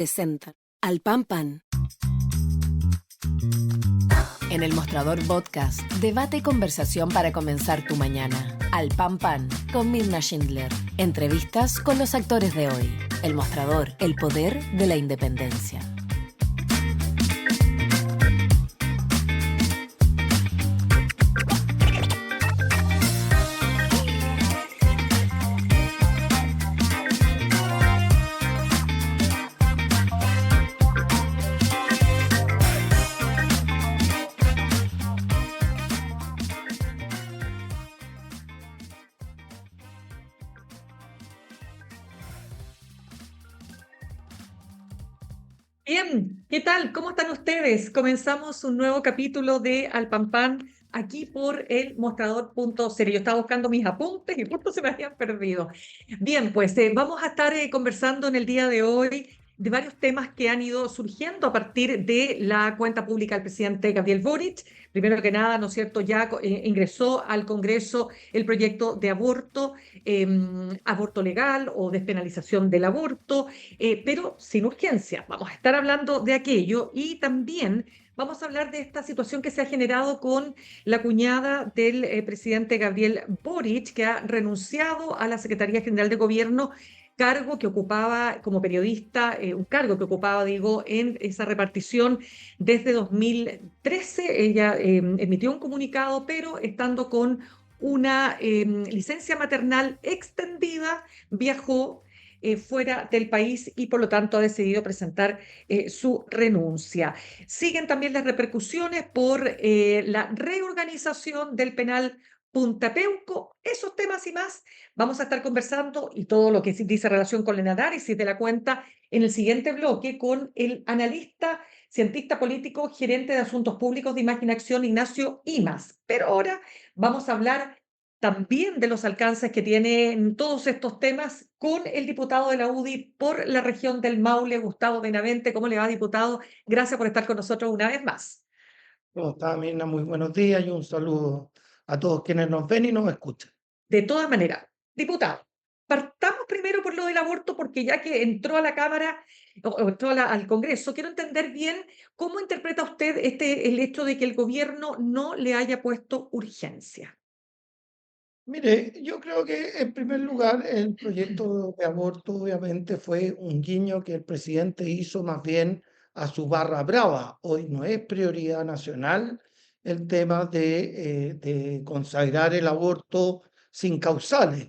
Presenta Al Pan Pan. En el Mostrador Podcast, debate y conversación para comenzar tu mañana. Al Pan Pan, con Mirna Schindler. Entrevistas con los actores de hoy. El Mostrador, el poder de la independencia. Bien, ¿qué tal? ¿Cómo están ustedes? Comenzamos un nuevo capítulo de Al Pan Pan aquí por el mostrador.cl. Yo estaba buscando mis apuntes y justo se me habían perdido. Bien, pues vamos a estar conversando en el día de hoy de varios temas que han ido surgiendo a partir de la cuenta pública del presidente Gabriel Boric. Primero que nada, ¿no es cierto? Ya ingresó al Congreso el proyecto de aborto legal o despenalización del aborto, pero sin urgencia. Vamos a estar hablando de aquello y también vamos a hablar de esta situación que se ha generado con la cuñada del presidente Gabriel Boric, que ha renunciado a la Secretaría General de Gobierno, cargo que ocupaba como periodista, un cargo que ocupaba, digo, en esa repartición desde 2013. Ella emitió un comunicado, pero estando con una licencia maternal extendida, viajó fuera del país y por lo tanto ha decidido presentar su renuncia. Siguen también las repercusiones por la reorganización del penal Punta Peuco. Esos temas y más vamos a estar conversando y todo lo que dice relación con el análisis de la cuenta en el siguiente bloque con el analista, cientista político, gerente de asuntos públicos de Imagen Acción, Ignacio Imas. Pero ahora vamos a hablar también de los alcances que tienen todos estos temas con el diputado de la UDI por la región del Maule, Gustavo Benavente. ¿Cómo le va, diputado? Gracias por estar con nosotros una vez más. ¿Cómo está, Mirna? Muy buenos días y un saludo a todos quienes nos ven y nos escuchan. De todas maneras, diputado, partamos primero por lo del aborto, porque ya que entró a la Cámara o entró al Congreso, quiero entender bien cómo interpreta usted el hecho de que el gobierno no le haya puesto urgencia. Mire, yo creo que en primer lugar el proyecto de aborto obviamente fue un guiño que el presidente hizo más bien a su barra brava. Hoy no es prioridad nacional el tema de consagrar el aborto sin causales.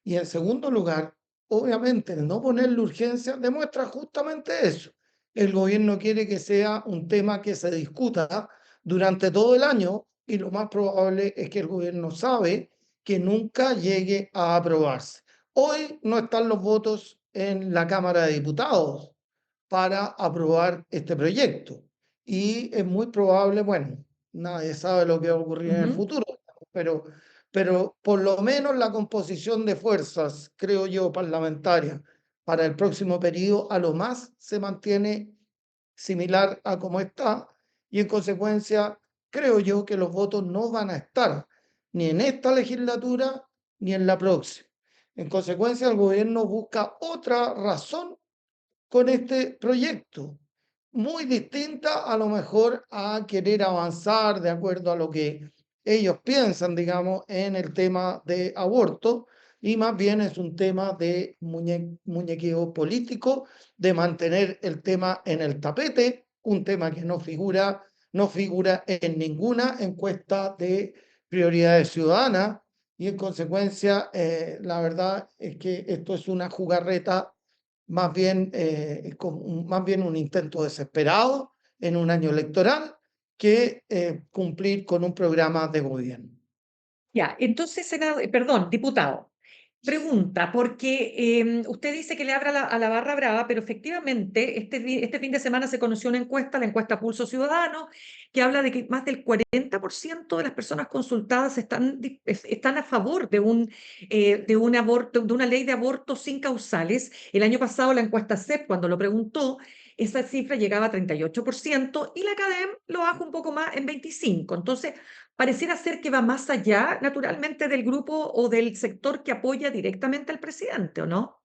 Y en segundo lugar, obviamente el no ponerle urgencia demuestra justamente eso. El gobierno quiere que sea un tema que se discuta durante todo el año y lo más probable es que el gobierno sabe que nunca llegue a aprobarse. Hoy no están los votos en la Cámara de Diputados para aprobar este proyecto y es muy probable, bueno, nadie sabe lo que va a ocurrir en el futuro, pero, pero por lo menos la composición de fuerzas, creo yo, parlamentaria para el próximo periodo a lo más se mantiene similar a como está y en consecuencia creo yo que los votos no van a estar ni en esta legislatura ni en la próxima. En consecuencia, el gobierno busca otra razón con este proyecto, muy distinta a lo mejor a querer avanzar de acuerdo a lo que ellos piensan, digamos, en el tema de aborto, y más bien es un tema de muñequeo político, de mantener el tema en el tapete, un tema que no figura en ninguna encuesta de prioridades ciudadanas, y en consecuencia, la verdad es que esto es una jugarreta más bien un intento desesperado en un año electoral que cumplir con un programa de gobierno. Ya, entonces, perdón, diputado, pregunta, porque usted dice que le abra a la barra brava, pero efectivamente este fin de semana se conoció una encuesta, la encuesta Pulso Ciudadano, que habla de que más del 40% de las personas consultadas están a favor de un aborto, de una ley de aborto sin causales. El año pasado la encuesta CEP, cuando lo preguntó, esa cifra llegaba a 38% y la CADEM lo bajó un poco más en 25%. Entonces, pareciera ser que va más allá, naturalmente, del grupo o del sector que apoya directamente al presidente, ¿o no?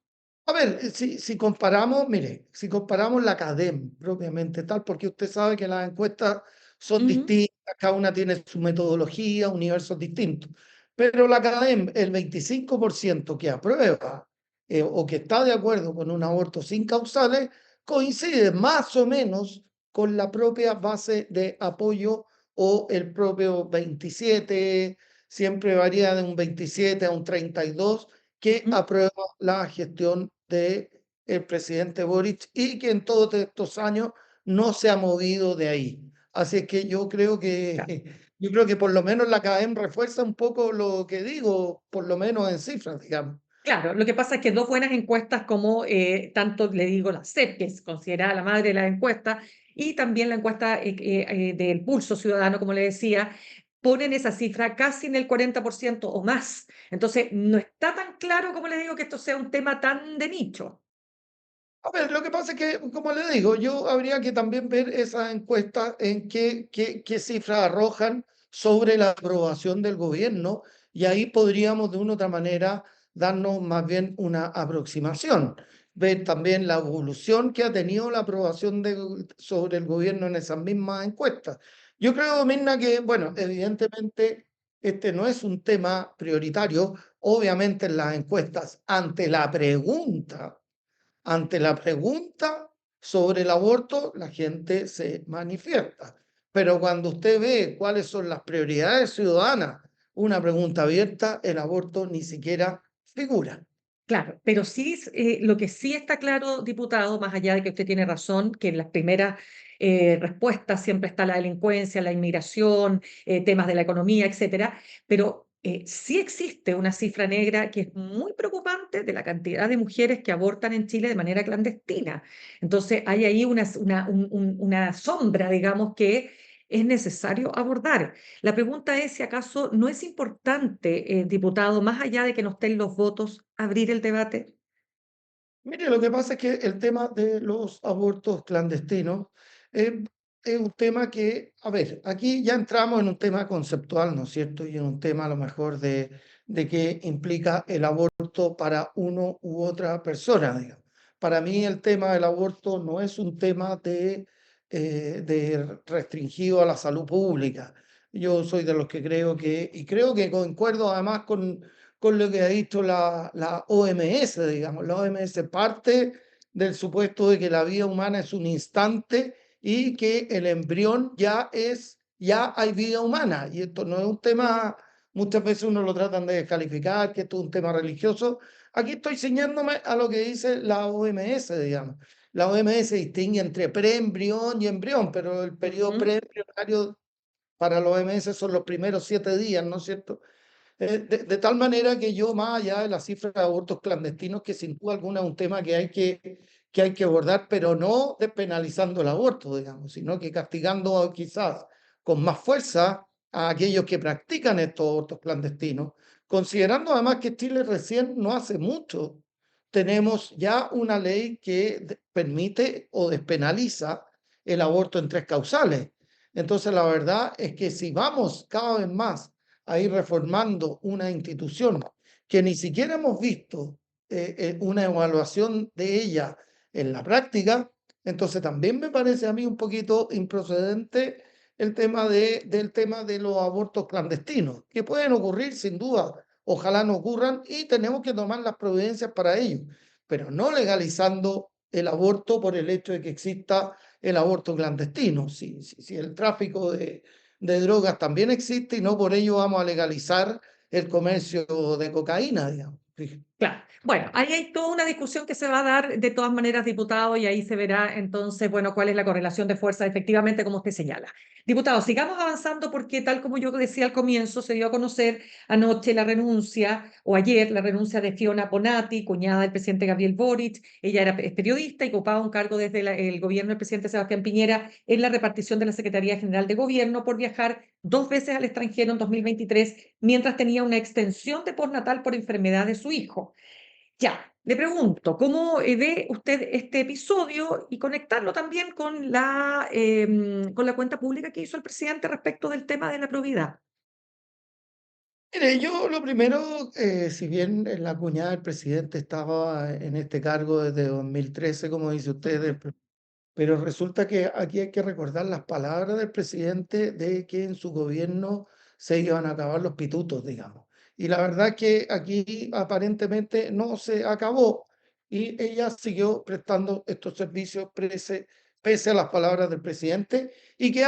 A ver, si comparamos, mire, si comparamos la CADEM propiamente tal, porque usted sabe que las encuestas son Ujú. distintas, cada una tiene su metodología, universos distintos, pero la CADEM, el 25% que aprueba o que está de acuerdo con un aborto sin causales, coincide más o menos con la propia base de apoyo o el propio 27, siempre varía de un 27 a un 32, que Ujú. aprueba la gestión de el presidente Boric y que en todos estos años no se ha movido de ahí. Así es que yo creo que yo creo que por lo menos la CADEM refuerza un poco lo que digo, por lo menos en cifras, digamos. Claro, lo que pasa es que dos buenas encuestas como tanto le digo la CEP, que es considerada la madre de las encuestas, y también la encuesta del Pulso Ciudadano, como le decía, ponen esa cifra casi en el 40% o más. Entonces, no está tan claro, como le digo, que esto sea un tema tan de nicho. A ver, lo que pasa es que, como le digo, yo habría que también ver esas encuestas en qué cifras arrojan sobre la aprobación del gobierno y ahí podríamos de una u otra manera darnos más bien una aproximación. Ver también la evolución que ha tenido la aprobación sobre el gobierno en esas mismas encuestas. Yo creo, Mirna, que, bueno, evidentemente este no es un tema prioritario. Obviamente en las encuestas, ante la pregunta sobre el aborto, la gente se manifiesta. Pero cuando usted ve cuáles son las prioridades ciudadanas, una pregunta abierta, el aborto ni siquiera figura. Claro, pero sí, lo que sí está claro, diputado, más allá de que usted tiene razón, que en las primeras respuestas siempre está la delincuencia, la inmigración, temas de la economía, etcétera, pero sí existe una cifra negra que es muy preocupante de la cantidad de mujeres que abortan en Chile de manera clandestina. Entonces, hay ahí una sombra, digamos, que es necesario abordar. La pregunta es si acaso no es importante, diputado, más allá de que no estén los votos, abrir el debate. Mire, lo que pasa es que el tema de los abortos clandestinos eh, es un tema que, a ver, aquí ya entramos en un tema conceptual, ¿no es cierto? Y en un tema a lo mejor de qué implica el aborto para uno u otra persona, digamos. Para mí el tema del aborto no es un tema de restringido a la salud pública. Yo soy de los que creo que, y creo que concuerdo además con lo que ha dicho la OMS, digamos. La OMS parte del supuesto de que la vida humana es un instante y que el embrión ya hay vida humana. Y esto no es un tema, muchas veces uno lo tratan de descalificar, que esto es un tema religioso. Aquí estoy ciñéndome a lo que dice la OMS, digamos. La OMS distingue entre preembrión y embrión, pero el periodo Ujú. preembrionario para la OMS son los primeros 7 días, ¿no es cierto? De tal manera que yo, más allá de la cifra de abortos clandestinos, que sin duda alguna es un tema que hay que abordar, pero no despenalizando el aborto, digamos, sino que castigando quizás con más fuerza a aquellos que practican estos abortos clandestinos, considerando además que Chile recién no hace mucho tenemos ya una ley que permite o despenaliza el aborto en tres causales. Entonces, la verdad es que si vamos cada vez más a ir reformando una institución que ni siquiera hemos visto una evaluación de ella en la práctica, entonces también me parece a mí un poquito improcedente del tema de los abortos clandestinos, que pueden ocurrir sin duda, ojalá no ocurran y tenemos que tomar las providencias para ello, pero no legalizando el aborto por el hecho de que exista el aborto clandestino. Si el tráfico de drogas también existe y no por ello vamos a legalizar el comercio de cocaína, digamos. Claro. Bueno, ahí hay toda una discusión que se va a dar de todas maneras, diputado, y ahí se verá entonces, bueno, cuál es la correlación de fuerza, efectivamente, como usted señala. Diputado, sigamos avanzando porque tal como yo decía al comienzo, se dio a conocer anoche la renuncia, o ayer, la renuncia de Fiona Bonatti, cuñada del presidente Gabriel Boric. Ella es periodista y ocupaba un cargo desde el gobierno del presidente Sebastián Piñera en la repartición de la Secretaría General de Gobierno por viajar 2 veces al extranjero en 2023, mientras tenía una extensión de postnatal por enfermedad de su hijo. Ya, le pregunto, ¿cómo ve usted este episodio y conectarlo también con la cuenta pública que hizo el presidente respecto del tema de la probidad? Mire, yo lo primero, si bien en la cuñada del presidente estaba en este cargo desde 2013, como dice usted, pero resulta que aquí hay que recordar las palabras del presidente de que en su gobierno se iban a acabar los pitutos, digamos. Y la verdad que aquí aparentemente no se acabó y ella siguió prestando estos servicios pese a las palabras del presidente y que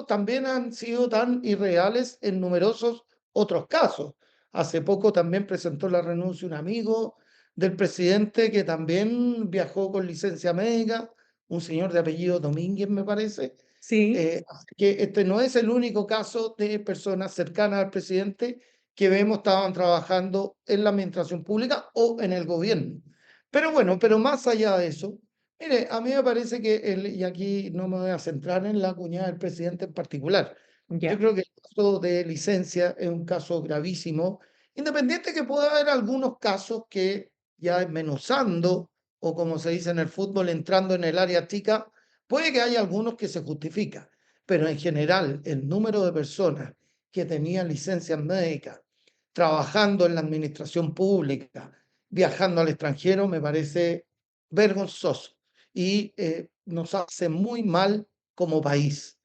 también han sido tan irreales en numerosos otros casos. Hace poco también presentó la renuncia un amigo del presidente que también viajó con licencia médica, un señor de apellido Domínguez, me parece. Sí, Así que este no es el único caso de personas cercanas al presidente que vemos estaban trabajando en la administración pública o en el gobierno. Pero bueno, pero más allá de eso, mire, a mí me parece que, y aquí no me voy a centrar en la cuñada del presidente en particular, yo ya. creo que el caso de licencia es un caso gravísimo, independiente que pueda haber algunos casos que ya desmenuzando o como se dice en el fútbol, entrando en el área chica, puede que haya algunos que se justifican, pero en general el número de personas que tenían licencias médicas, trabajando en la administración pública, viajando al extranjero, me parece vergonzoso y nos hace muy mal como país.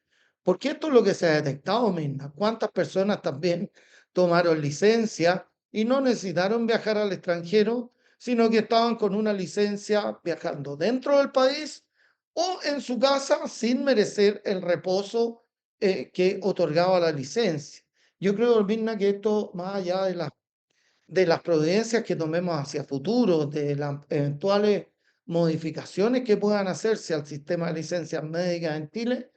Porque esto es lo que se ha detectado, Mirna. ¿Cuántas personas también tomaron licencia y no necesitaron viajar al extranjero, sino que estaban con una licencia viajando dentro del país o en su casa sin merecer el reposo que otorgaba la licencia? Yo creo, Mirna, que esto, más allá de las providencias que tomemos hacia futuro, de las eventuales modificaciones que puedan hacerse al sistema de licencias médicas en Chile,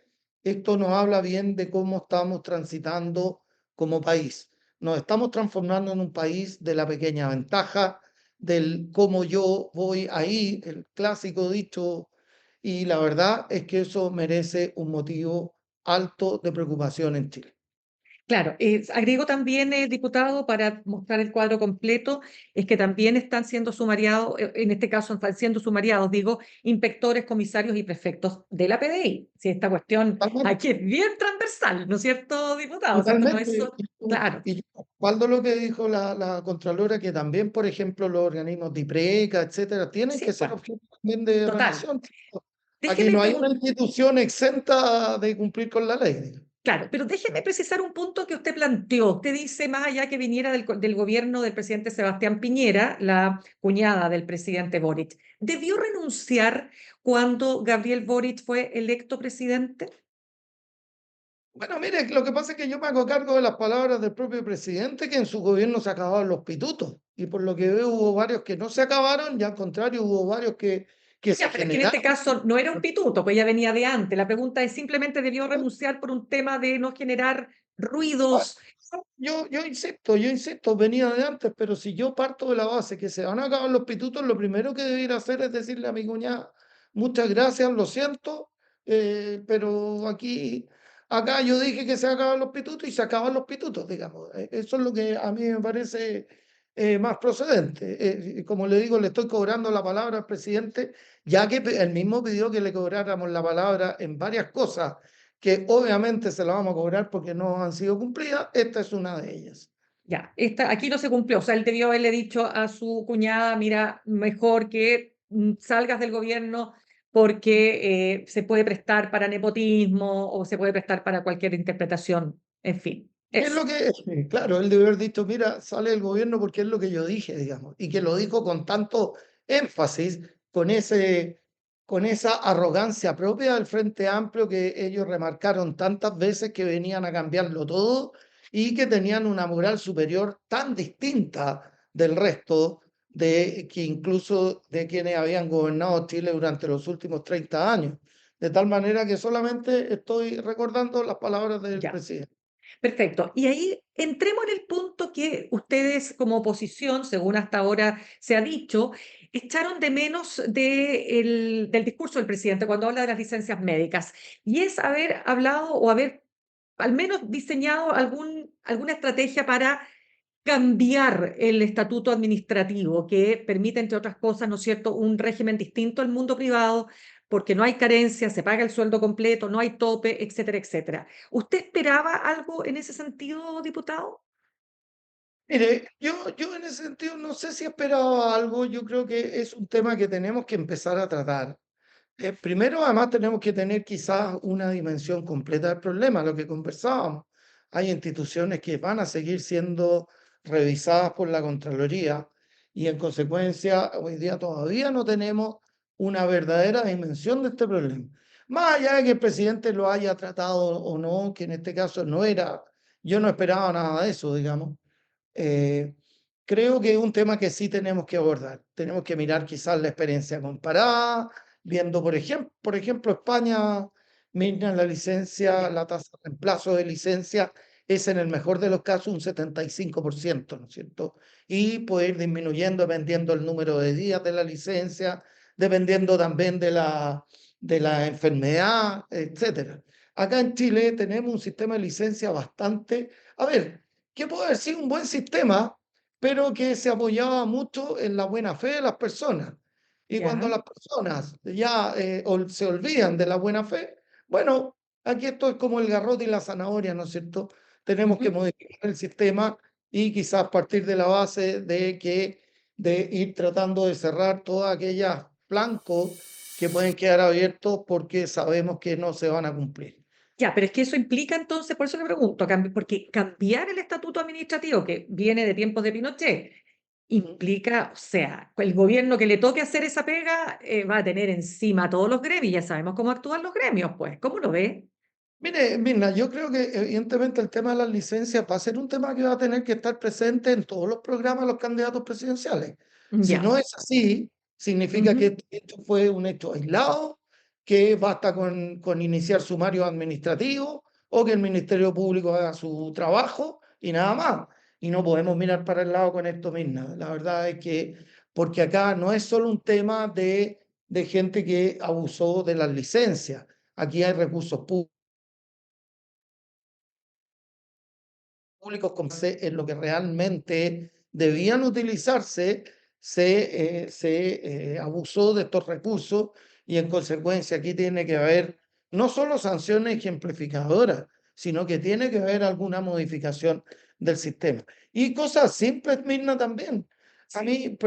esto nos habla bien de cómo estamos transitando como país. Nos estamos transformando en un país de la pequeña ventaja, del cómo yo voy ahí, el clásico dicho, y la verdad es que eso merece un motivo alto de preocupación en Chile. Claro, agrego también, diputado, para mostrar el cuadro completo, es que también están siendo sumariados, en este caso están siendo sumariados, digo, inspectores, comisarios y prefectos de la PDI. Si esta cuestión Totalmente. aquí es bien transversal, ¿no es cierto, diputado? O sea, esto no es Totalmente. claro, Y respaldo lo que dijo la Contralora, que también, por ejemplo, los organismos de IPRECA, etcétera, tienen sí, que ser pues, objeto también de total. revisión. Aquí Déjeme no hay una preguntar. institución exenta de cumplir con la ley, digamos. Claro, pero déjeme precisar un punto que usted planteó. Usted dice, más allá que viniera del gobierno del presidente Sebastián Piñera, la cuñada del presidente Boric, ¿debió renunciar cuando Gabriel Boric fue electo presidente? Bueno, mire, lo que pasa es que yo me hago cargo de las palabras del propio presidente, que en su gobierno se acababan los pitutos. Y por lo que veo, hubo varios que no se acabaron, y al contrario, hubo varios que se Ya, pero es que en este generaron. caso no era un pituto, pues ya venía de antes. La pregunta es, ¿simplemente debió renunciar por un tema de no generar ruidos? Yo insisto, venía de antes, pero si yo parto de la base que se van a acabar los pitutos, lo primero que debería hacer es decirle a mi cuñada, muchas gracias, lo siento, pero acá yo dije que se acaban los pitutos y se acaban los pitutos, digamos. Eso es lo que a mí me parece más procedente. Como le digo, le estoy cobrando la palabra al presidente, ya que él mismo pidió que le cobráramos la palabra en varias cosas que obviamente se la vamos a cobrar porque no han sido cumplidas. Esta es una de ellas. Ya, aquí no se cumplió. O sea, él debió haberle dicho a su cuñada, mira, mejor que salgas del gobierno porque se puede prestar para nepotismo o se puede prestar para cualquier interpretación. En fin, ¿Qué es eso. lo que es? Claro, él debe haber dicho, mira, sale del gobierno porque es lo que yo dije, digamos, y que lo dijo con tanto énfasis, con esa arrogancia propia del Frente Amplio que ellos remarcaron tantas veces que venían a cambiarlo todo y que tenían una moral superior tan distinta del resto de que incluso de quienes habían gobernado Chile durante los últimos 30 años. De tal manera que solamente estoy recordando las palabras del Ya. presidente. Perfecto. Y ahí entremos en el punto que ustedes como oposición, según hasta ahora se ha dicho, echaron de menos del discurso del presidente cuando habla de las licencias médicas. Y es haber hablado o haber al menos diseñado alguna estrategia para cambiar el estatuto administrativo que permite, entre otras cosas, ¿no es cierto?, un régimen distinto al mundo privado, porque no hay carencia, se paga el sueldo completo, no hay tope, etcétera, etcétera. ¿Usted esperaba algo en ese sentido, diputado? Mire, yo en ese sentido no sé si esperaba algo, yo creo que es un tema que tenemos que empezar a tratar. Primero, además, tenemos que tener quizás una dimensión completa del problema, lo que conversábamos. Hay instituciones que van a seguir siendo revisadas por la Contraloría y en consecuencia hoy día todavía no tenemos una verdadera dimensión de este problema. Más allá de que el presidente lo haya tratado o no, que en este caso no era, yo no esperaba nada de eso, digamos. Eh, Creo que es un tema que sí tenemos que abordar. Tenemos que mirar quizás la experiencia comparada, viendo, por ejemplo, España, mira la licencia, la tasa de reemplazo de licencia es en el mejor de los casos un 75%, ¿no es cierto? Y puede ir disminuyendo dependiendo del número de días de la licencia, dependiendo también de la enfermedad, etcétera. Acá en Chile tenemos un sistema de licencia bastante, a ver, que puede haber sido un buen sistema, pero que se apoyaba mucho en la buena fe de las personas. Y cuando ¿Ya? las personas ya se olvidan de la buena fe, bueno, aquí esto es como el garrote y la zanahoria, ¿no es cierto? Tenemos que Ujú. modificar el sistema y quizás partir de la base de ir tratando de cerrar todas aquellas flancos que pueden quedar abiertos porque sabemos que no se van a cumplir. Ya, pero es que eso implica entonces, por eso le pregunto, porque cambiar el estatuto administrativo que viene de tiempos de Pinochet implica, o sea, el gobierno que le toque hacer esa pega va a tener encima a todos los gremios, ya sabemos cómo actúan los gremios, pues, ¿cómo lo ve? Mire, Mirna, yo creo que evidentemente el tema de las licencias va a ser un tema que va a tener que estar presente en todos los programas de los candidatos presidenciales. Si Ya. no es así, significa que Ujú. este hecho fue un hecho aislado, que basta con iniciar sumario administrativo o que el Ministerio Público haga su trabajo y nada más. Y no podemos mirar para el lado con esto, Mirna. La verdad es que, porque acá no es solo un tema de gente que abusó de las licencias, aquí hay recursos públicos públicos como en lo que realmente debían utilizarse, se abusó de estos recursos y en consecuencia aquí tiene que haber no solo sanciones ejemplificadoras, sino que tiene que haber alguna modificación del sistema. Y cosas simples, Mirna, también. A mí,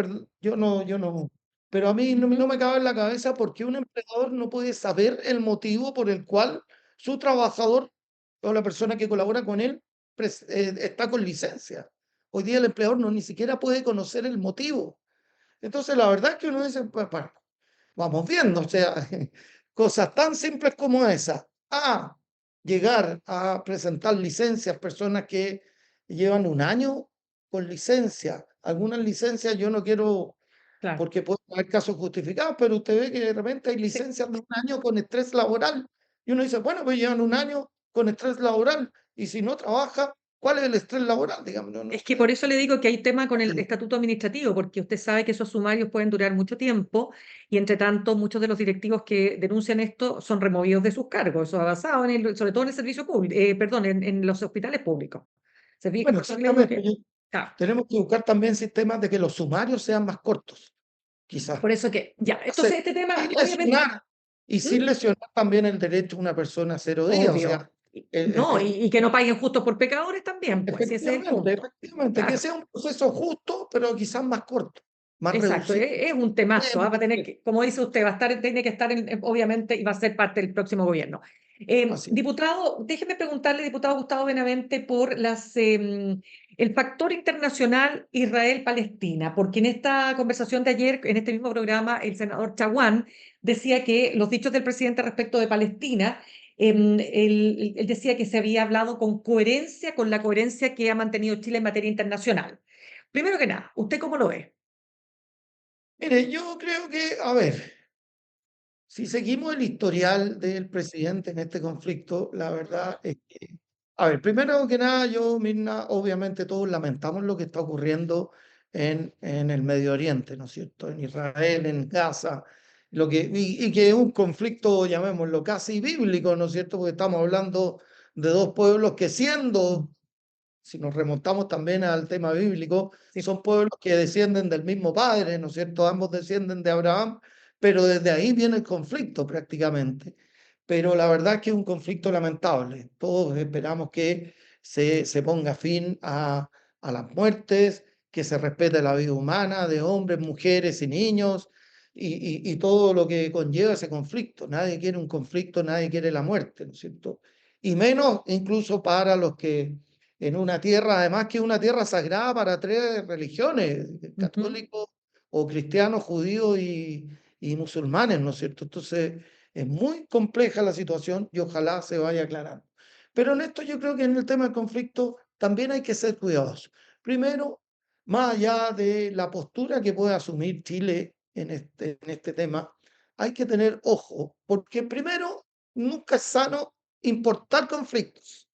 yo no, pero a mí no Ujú. me cabe en la cabeza por qué un empleador no puede saber el motivo por el cual su trabajador o la persona que colabora con él está con licencia. Hoy día el empleador no ni siquiera puede conocer el motivo. Entonces, la verdad es que uno dice, pues, bueno, vamos viendo, o sea, cosas tan simples como esa. Llegar a presentar licencias, personas que llevan un año con licencia. Algunas licencias yo no quiero, Claro. porque puede haber casos justificados, pero usted ve que de repente hay Sí. licencias de un año con estrés laboral. Y uno dice, bueno, pues llevan un año con estrés laboral y si no trabaja, ¿cuál es el estrés laboral? Digamos, no, no Es que sé. por eso le digo que hay tema con el estatuto administrativo, porque usted sabe que esos sumarios pueden durar mucho tiempo y entre tanto muchos de los directivos que denuncian esto son removidos de sus cargos. Eso ha pasado sobre todo en el servicio público, perdón, en los hospitales públicos. Bueno, Por eso le digo exactamente. que, claro, Tenemos que buscar también sistemas de que los sumarios sean más cortos, quizás. por eso que, ya, entonces este tema, Sin obviamente, lesionar, y ¿Mm? sin lesionar también el derecho de una persona a 0 días. O sea, Obvio. No, y que no paguen justos por pecadores también, pues, si ese es el punto. efectivamente, que Claro. sea un proceso justo, pero quizás más corto, más Exacto, reducido. es un temazo, ¿ah? Va a tener que, como dice usted, va a estar, tiene que estar obviamente y va a ser parte del próximo gobierno. Así. Diputado, déjeme preguntarle, diputado Gustavo Benavente, por el factor internacional Israel-Palestina, porque en esta conversación de ayer, en este mismo programa, el senador Chaguán decía que los dichos del presidente respecto de Palestina, él decía que se había hablado con coherencia, con la coherencia que ha mantenido Chile en materia internacional. Primero que nada, ¿usted cómo lo ve? Mire, yo creo que, a ver, si seguimos el historial del presidente en este conflicto, la verdad es que, a ver, primero que nada, yo, Mirna, obviamente todos lamentamos lo que está ocurriendo en el Medio Oriente, ¿no es cierto? En Israel, en Gaza, y que es un conflicto, llamémoslo, casi bíblico, ¿no es cierto? Porque estamos hablando de dos pueblos que siendo, si nos remontamos también al tema bíblico, Sí. son pueblos que descienden del mismo padre, ¿no es cierto? Ambos descienden de Abraham, pero desde ahí viene el conflicto prácticamente. Pero la verdad es que es un conflicto lamentable. Todos esperamos que se ponga fin a las muertes, que se respete la vida humana de hombres, mujeres y niños y todo lo que conlleva ese conflicto. Nadie quiere un conflicto, nadie quiere la muerte, ¿no es cierto? Y menos incluso para los que en una tierra, además que es una tierra sagrada para tres religiones, Ujú. católicos o cristianos, judíos y musulmanes, ¿no es cierto? Entonces, es muy compleja la situación y ojalá se vaya aclarando. Pero en esto yo creo que en el tema del conflicto también hay que ser cuidadosos. Primero, más allá de la postura que puede asumir Chile en este tema, hay que tener ojo, porque primero, nunca es sano importar conflictos,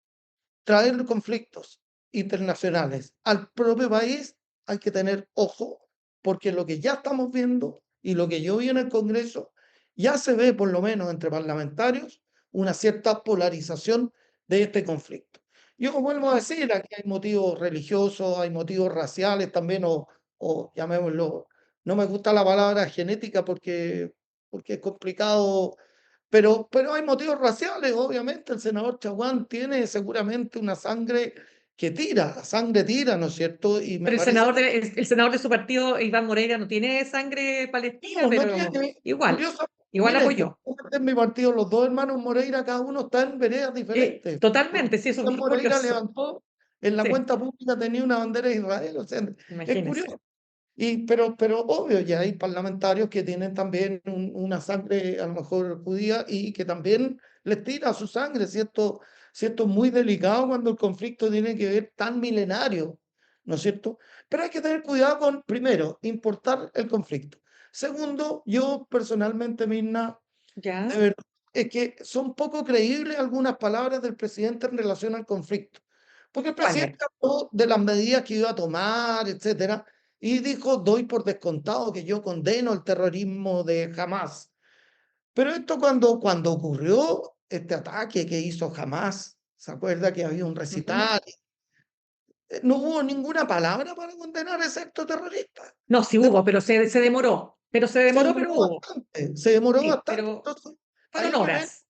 traer conflictos internacionales al propio país. Hay que tener ojo, porque lo que ya estamos viendo y lo que yo vi en el Congreso, ya se ve por lo menos entre parlamentarios una cierta polarización de este conflicto. Yo vuelvo a decir, aquí hay motivos religiosos, hay motivos raciales también, o llamémoslo, no me gusta la palabra genética porque es complicado, pero hay motivos raciales, obviamente. El senador Chaguán tiene seguramente una sangre que tira, la sangre tira, ¿no es cierto? Y me Pero parece que el senador de su partido, Iván Moreira, no tiene sangre palestina, no pero tiene, igual, curioso, igual mire, apoyó. curiosamente en mi partido, los dos hermanos Moreira, cada uno está en veredas diferentes. Totalmente, sí, eso es Iván bien Moreira curioso. levantó en la Sí, cuenta pública, tenía una bandera de Israel, o sea, es imagínese. curioso. Pero obvio, ya hay parlamentarios que tienen también una sangre a lo mejor judía y que también les tira su sangre, ¿cierto? ¿Cierto? Muy delicado cuando el conflicto tiene que ver tan milenario, ¿no es cierto? Pero hay que tener cuidado con, primero, importar el conflicto. Segundo, yo personalmente, Mirna, de ¿Ya? verdad, es que son poco creíbles algunas palabras del presidente en relación al conflicto. Porque el ¿Cuál? presidente habló de las medidas que iba a tomar, etcétera, y dijo, doy por descontado que yo condeno el terrorismo de Hamas. Pero esto cuando ocurrió este ataque que hizo Hamas, ¿se acuerda que había un Ujú. recital? No hubo ninguna palabra para condenar a ese acto terrorista. No, sí Después hubo, pero se demoró. se Pero demoró hubo. bastante, se demoró Sí, bastante. pero Entonces, fueron ahí uno ve horas.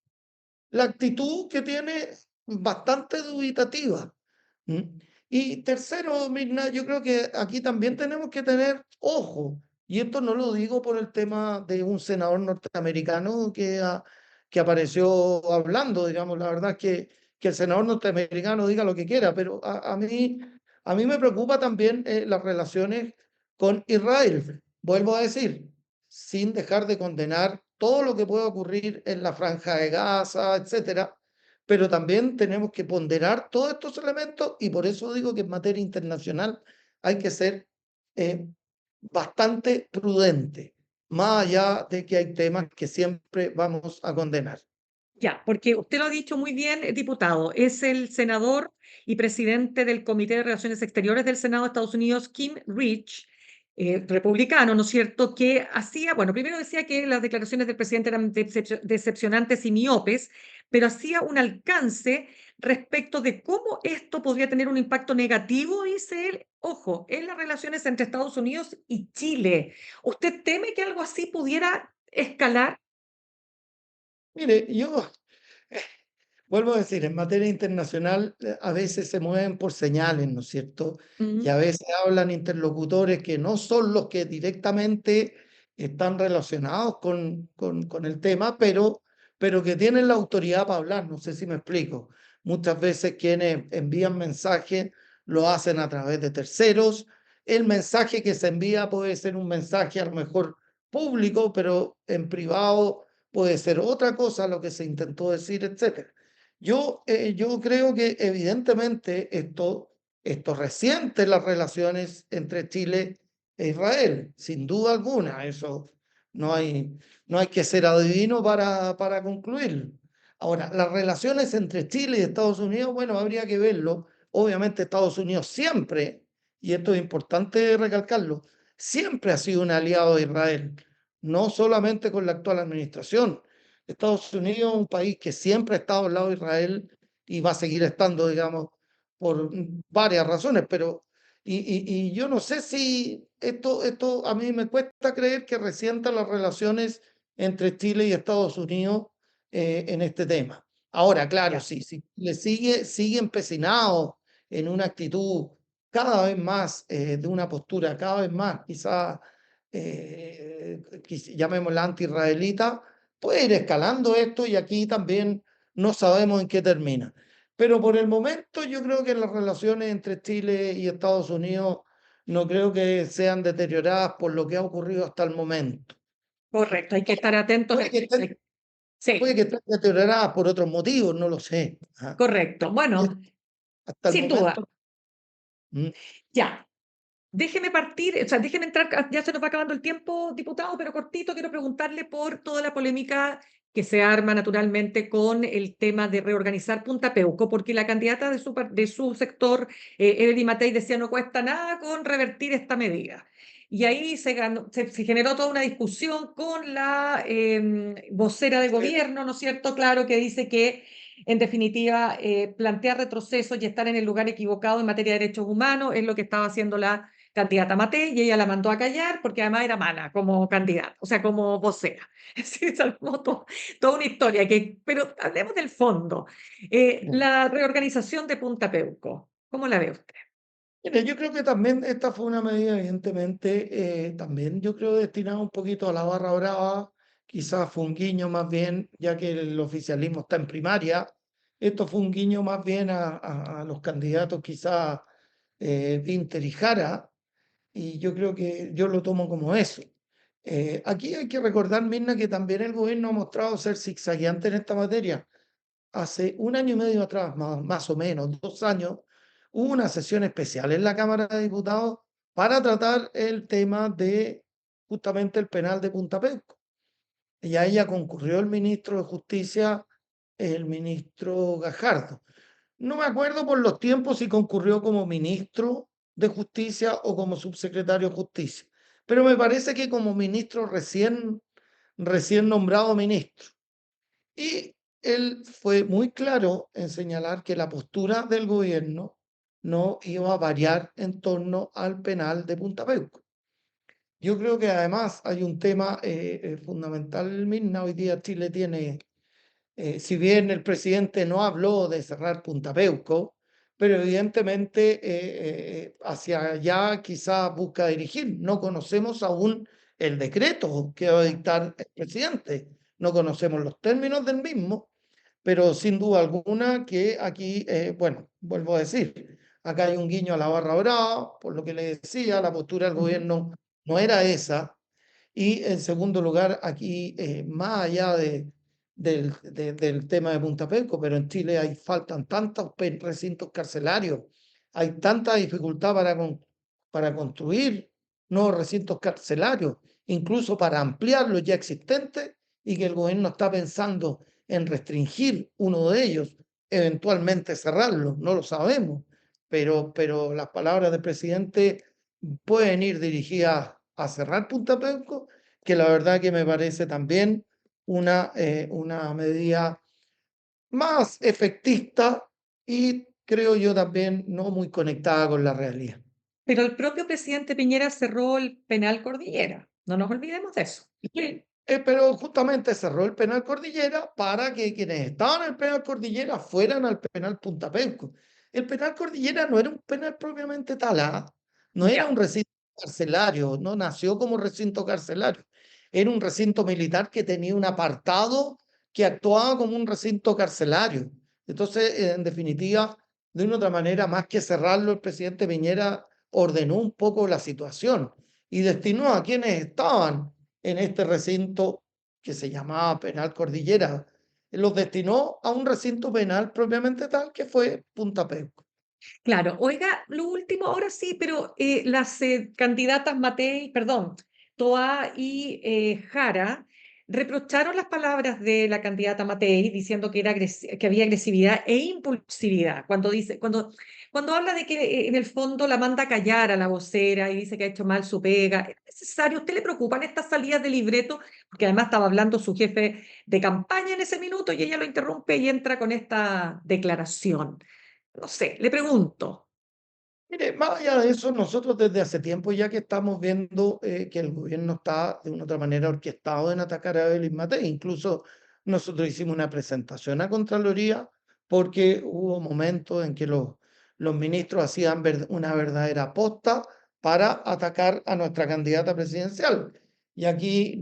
la actitud que tiene bastante dubitativa. ¿Mm? Y tercero, Mirna, yo creo que aquí también tenemos que tener ojo, y esto no lo digo por el tema de un senador norteamericano que apareció hablando, digamos, la verdad es que el senador norteamericano diga lo que quiera, pero a mí me preocupa también las relaciones con Israel. Vuelvo a decir, sin dejar de condenar todo lo que pueda ocurrir en la franja de Gaza, etcétera, pero también tenemos que ponderar todos estos elementos y por eso digo que en materia internacional hay que ser eh, bastante prudente, más allá de que hay temas que siempre vamos a condenar. Ya, porque usted lo ha dicho muy bien, diputado, es el senador y presidente del Comité de Relaciones Exteriores del Senado de Estados Unidos, Kim Rich, republicano, ¿no es cierto?, que hacía, bueno, primero decía que las declaraciones del presidente eran decepcionantes y miopes, pero hacía un alcance respecto de cómo esto podría tener un impacto negativo, dice él, ojo, en las relaciones entre Estados Unidos y Chile. ¿Usted teme que algo así pudiera escalar? Mire, yo vuelvo a decir, en materia internacional a veces se mueven por señales, ¿no es cierto? Y Mm, a veces hablan interlocutores que no son los que directamente están relacionados con el tema, pero que tienen la autoridad para hablar, no sé si me explico. Muchas veces quienes envían mensajes lo hacen a través de terceros. El mensaje que se envía puede ser un mensaje a lo mejor público, pero en privado puede ser otra cosa lo que se intentó decir, etcétera. Yo creo que evidentemente esto resiente las relaciones entre Chile e Israel, sin duda alguna. Eso no hay, no hay que ser adivino para concluirlo. Ahora, las relaciones entre Chile y Estados Unidos, bueno, habría que verlo. Obviamente Estados Unidos siempre, y esto es importante recalcarlo, siempre ha sido un aliado de Israel, no solamente con la actual administración. Estados Unidos es un país que siempre ha estado al lado de Israel y va a seguir estando, digamos, por varias razones, pero y yo no sé si esto a mí me cuesta creer que resienta las relaciones entre Chile y Estados Unidos en este tema. Ahora, claro, ya. sí, sí, sigue empecinado en una actitud cada vez más de una postura cada vez más, quizás llamémosla anti-israelita, puede ir escalando esto y aquí también no sabemos en qué termina. Pero por el momento yo creo que las relaciones entre Chile y Estados Unidos no creo que sean deterioradas por lo que ha ocurrido hasta el momento. Correcto, hay que estar atentos. Puede que estén, puede Sí, que estén deterioradas por otros motivos, no lo sé. Ajá. correcto. Bueno, Hasta el sin duda. momento. mm, Ya. Déjeme partir, o sea, déjeme entrar, ya se nos va acabando el tiempo, diputado, pero cortito, quiero preguntarle por toda la polémica que se arma naturalmente con el tema de reorganizar Punta Peuco, porque la candidata de su sector, Evelyn Matei, decía no cuesta nada con revertir esta medida. Y ahí se generó toda una discusión con la vocera de sí, gobierno, ¿no es cierto? Claro, que dice que en definitiva plantear retrocesos y estar en el lugar equivocado en materia de derechos humanos es lo que estaba haciendo la candidata Matei y ella la mandó a callar porque además era mala como candidata, o sea, como vocera. Sí, se armó toda una historia, pero hablemos del fondo. mm. La reorganización de Punta Peuco, ¿cómo la ve usted? Mire, yo creo que también esta fue una medida, evidentemente, también yo creo destinada un poquito a la barra brava, quizás fue un guiño más bien, ya que el oficialismo está en primaria, esto fue un guiño más bien a los candidatos quizás Winter y Jara, y yo creo que yo lo tomo como eso. Aquí hay que recordar, Mirna, que también el gobierno ha mostrado ser zigzagueante en esta materia. Hace un año y medio atrás, más o menos, 2 años, hubo una sesión especial en la Cámara de Diputados para tratar el tema de justamente el penal de Punta Peuco. Y a ella concurrió el ministro de Justicia, el ministro Gajardo. No me acuerdo por los tiempos si concurrió como ministro de Justicia o como subsecretario de Justicia, pero me parece que como ministro recién nombrado ministro. Y él fue muy claro en señalar que la postura del gobierno no iba a variar en torno al penal de Punta Peuco. Yo creo que además hay un tema fundamental, Mirna. Hoy día Chile tiene, si bien el presidente no habló de cerrar Punta Peuco, pero evidentemente hacia allá quizás busca dirigir. No conocemos aún el decreto que va a dictar el presidente, no conocemos los términos del mismo, pero sin duda alguna que aquí, bueno, vuelvo a decir, acá hay un guiño a la barra brava, por lo que le decía, la postura del Ujú. gobierno no era esa. Y en segundo lugar, aquí, más allá del tema de Punta Peuco, pero en Chile faltan tantos recintos carcelarios, hay tanta dificultad para construir nuevos recintos carcelarios, incluso para ampliar los ya existentes, y que el gobierno está pensando en restringir uno de ellos, eventualmente cerrarlo, no lo sabemos, pero las palabras del presidente pueden ir dirigidas a cerrar Punta Peuco, que la verdad que me parece también una medida más efectista y creo yo también no muy conectada con la realidad. Pero el propio presidente Piñera cerró el penal Cordillera, no nos olvidemos de eso. Sí, pero justamente cerró el penal Cordillera para que quienes estaban en el penal Cordillera fueran al penal Punta Peuco. El penal Cordillera no era un penal propiamente tal, no era Ya, un recinto carcelario, no nació como recinto carcelario. Era un recinto militar que tenía un apartado que actuaba como un recinto carcelario. Entonces, en definitiva, de una u otra manera, más que cerrarlo, el presidente Piñera ordenó un poco la situación y destinó a quienes estaban en este recinto que se llamaba Penal Cordillera. Los destinó a un recinto penal propiamente tal que fue Punta Peuco. claro. Oiga, lo último, ahora sí, pero las candidatas Matei, perdón, Toa y Jara reprocharon las palabras de la candidata Matei diciendo que, que había agresividad e impulsividad. Cuando habla de que en el fondo la manda a callar a la vocera y dice que ha hecho mal su pega, ¿es necesario? ¿A usted le preocupan estas salidas de libreto? Porque además estaba hablando su jefe de campaña en ese minuto y ella lo interrumpe y entra con esta declaración. No sé, le pregunto. Mire, más allá de eso, nosotros desde hace tiempo ya que estamos viendo que el gobierno está de una otra manera orquestado en atacar a Evelyn Matei. Incluso nosotros hicimos una presentación a Contraloría porque hubo momentos en que los los ministros hacían una verdadera aposta para atacar a nuestra candidata presidencial. Y aquí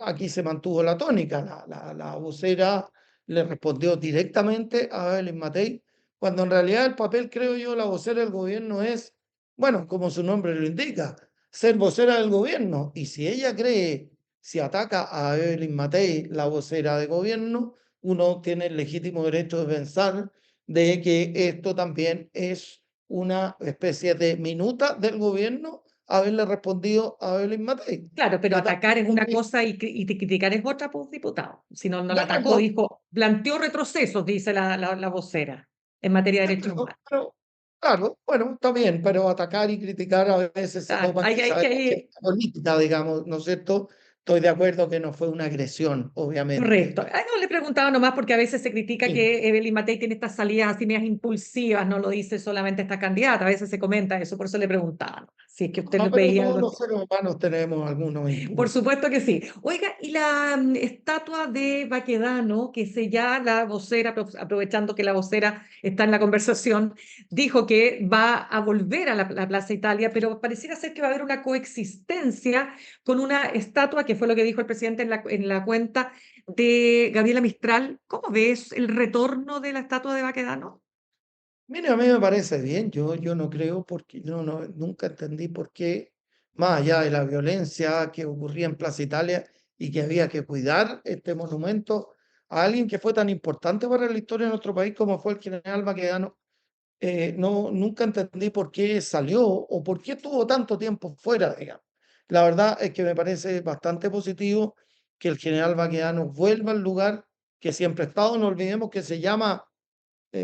aquí se mantuvo la tónica. La vocera le respondió directamente a Evelyn Matei, cuando en realidad el papel, creo yo, la vocera del gobierno es, bueno, como su nombre lo indica, ser vocera del gobierno. Y si ella cree, si ataca a Evelyn Matei, la vocera de gobierno, uno tiene el legítimo derecho de pensar de que esto también es una especie de minuta del gobierno haberle respondido a Evelyn Matei. Claro, pero De tal atacar es una manera cosa y criticar es otra, pues, diputado. Si no, no la que- atacó, dijo, planteó retrocesos, dice la vocera, en materia de derechos humanos. Claro, bueno, está bien, pero atacar y criticar a veces se Ah, toma quizás en la hay, agenda política, digamos, ¿no es cierto? Estoy de acuerdo que no fue una agresión, obviamente. correcto. Ay, no, le preguntaba nomás porque a veces se critica Sí. que Evelyn Matei tiene estas salidas así medias impulsivas, no lo dice solamente esta candidata, a veces se comenta eso, por eso le preguntaba, ¿no? Si es que usted No, lo pero veía algo todos así. los seres humanos tenemos algunos Por impulsos. supuesto que sí. Oiga, y la estatua de Baquedano, que se ya la vocera, aprovechando que la vocera está en la conversación, dijo que va a volver a la Plaza Italia, pero pareciera ser que va a haber una coexistencia con una estatua, que fue lo que dijo el presidente en la cuenta de Gabriela Mistral. ¿Cómo ves el retorno de la estatua de Baquedano? Mire, a mí me parece bien, yo no creo porque nunca entendí por qué, más allá de la violencia que ocurría en Plaza Italia y que había que cuidar este monumento a alguien que fue tan importante para la historia de nuestro país como fue el general Baquedano, nunca entendí por qué salió o por qué estuvo tanto tiempo fuera, digamos. La verdad es que me parece bastante positivo que el general Baquedano vuelva al lugar que siempre ha estado, no olvidemos que se llama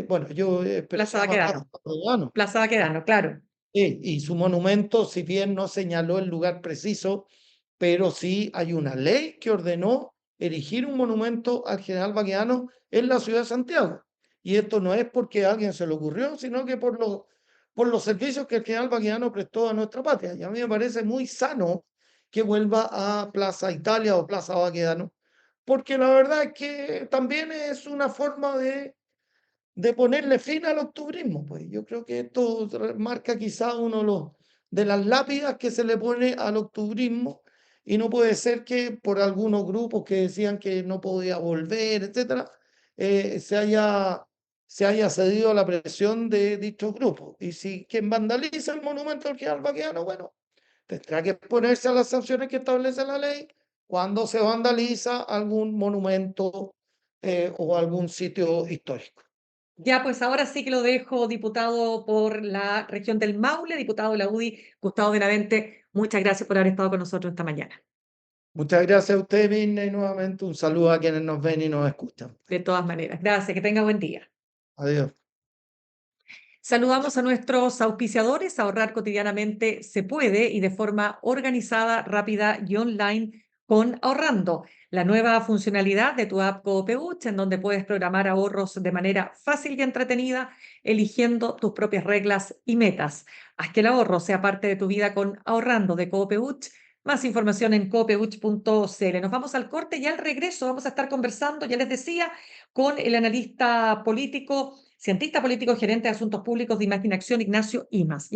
bueno, yo espero se Plaza llama Plaza Baquedano. Baquedano. Plaza Baquedano, claro. Y su monumento, si bien no señaló el lugar preciso, pero sí hay una ley que ordenó erigir un monumento al general Baquedano en la ciudad de Santiago. Y esto no es porque a alguien se le ocurrió, sino que por los servicios que el general Baquedano prestó a nuestra patria. Y a mí me parece muy sano que vuelva a Plaza Italia o Plaza Baquedano, porque la verdad es que también es una forma de ponerle fin al octubrismo. Pues yo creo que esto marca quizá uno de las lápidas que se le pone al octubrismo, y no puede ser que por algunos grupos que decían que no podía volver, etcétera, se haya cedido a la presión de dichos grupos. Y si quien vandaliza el monumento al general Baquedano, bueno, tendrá que ponerse a las sanciones que establece la ley cuando se vandaliza algún monumento o algún sitio histórico. Ya, pues ahora sí que lo dejo, diputado por la región del Maule, diputado de la UDI, Gustavo Benavente. Muchas gracias por haber estado con nosotros esta mañana. Muchas gracias a usted, Mirna, y nuevamente un saludo a quienes nos ven y nos escuchan. De todas maneras, gracias, que tenga buen día. Adiós. Saludamos a nuestros auspiciadores. Ahorrar cotidianamente se puede y de forma organizada, rápida y online con Ahorrando, la nueva funcionalidad de tu app Coopeuch, en donde puedes programar ahorros de manera fácil y entretenida, eligiendo tus propias reglas y metas. Haz que el ahorro sea parte de tu vida con Ahorrando de Coopeuch. Más información en coopeuch.cl. Nos vamos al corte y al regreso vamos a estar conversando, ya les decía, con el analista político, cientista político, gerente de asuntos públicos de Imagen Acción, Ignacio Imas.